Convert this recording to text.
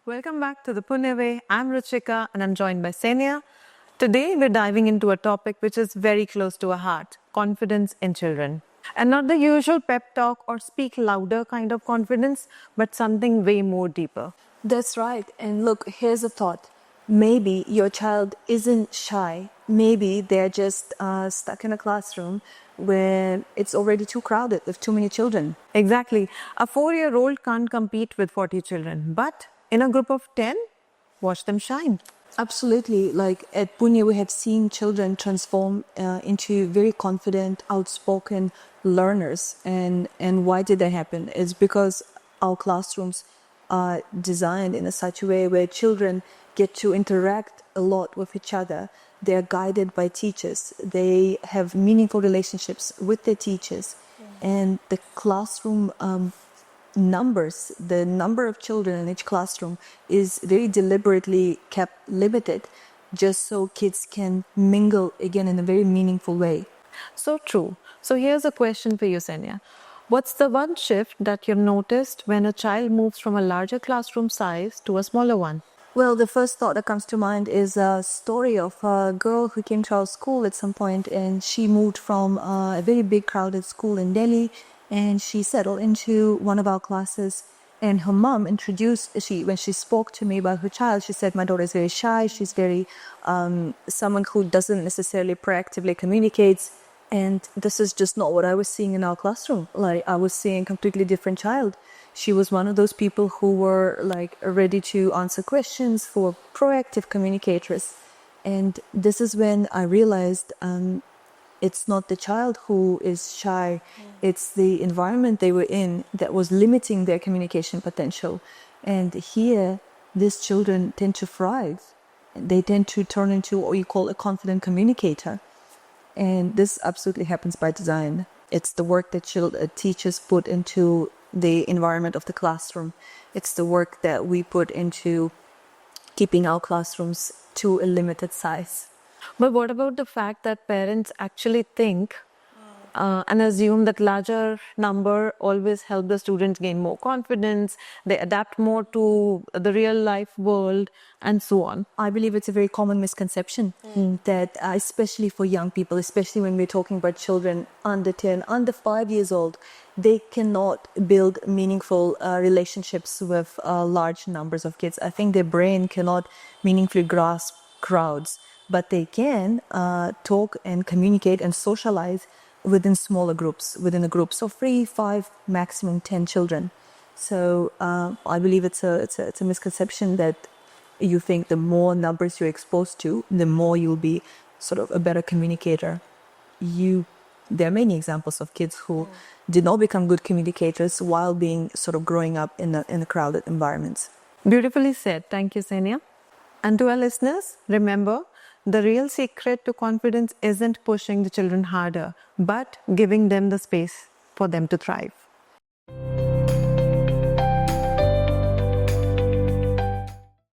Welcome back to the Punnya Way. I'm Ruchika and I'm joined by Ksenia. Today we're diving into a topic which is very close to our heart, confidence in children. And not the usual pep talk or speak louder kind of confidence, but something way more deeper. That's right. And look, here's a thought. Maybe your child isn't shy. Maybe they're just stuck in a classroom where it's already too crowded with too many children. Exactly. A 4-year-old can't compete with 40 children, but in a group of 10, watch them shine. Absolutely. Like at Punnya, we have seen children transform into very confident, outspoken learners. And why did that happen? It's because our classrooms are designed in a such a way where children get to interact a lot with each other. They are guided by teachers. They have meaningful relationships with their teachers. And the classroom numbers, the number of children in each classroom is very deliberately kept limited just so kids can mingle again in a very meaningful way. So true. So here's a question for you, Ksenia. What's the one shift that you've noticed when a child moves from a larger classroom size to a smaller one? Well, the first thought that comes to mind is a story of a girl who came to our school at some point, and she moved from a very big crowded school in Delhi, and she settled into one of our classes. And her mom when she spoke to me about her child, she said, my daughter is very shy. She's very someone who doesn't necessarily proactively communicates. And this is just not what I was seeing in our classroom. Like, I was seeing a completely different child. She was one of those people who were like ready to answer questions, for proactive communicators. And this is when I realized it's not the child who is shy, it's the environment they were in that was limiting their communication potential. And here, these children tend to thrive. They tend to turn into what you call a confident communicator. And this absolutely happens by design. It's the work that teachers put into the environment of the classroom. It's the work that we put into keeping our classrooms to a limited size. But what about the fact that parents actually think and assume that larger number always help the students gain more confidence, they adapt more to the real life world, and so on? I believe it's a very common misconception that especially for young people, especially when we're talking about children under 10, under 5 years old, they cannot build meaningful relationships with large numbers of kids. I think their brain cannot meaningfully grasp crowds, but they can talk and communicate and socialize within smaller groups, within a group. So 3, 5, maximum 10 children. So I believe it's a misconception that you think the more numbers you're exposed to, the more you'll be sort of a better communicator. There are many examples of kids who did not become good communicators while being sort of growing up in a crowded environments. Beautifully said. Thank you, Ksenia. And to our listeners, remember, the real secret to confidence isn't pushing the children harder, but giving them the space for them to thrive.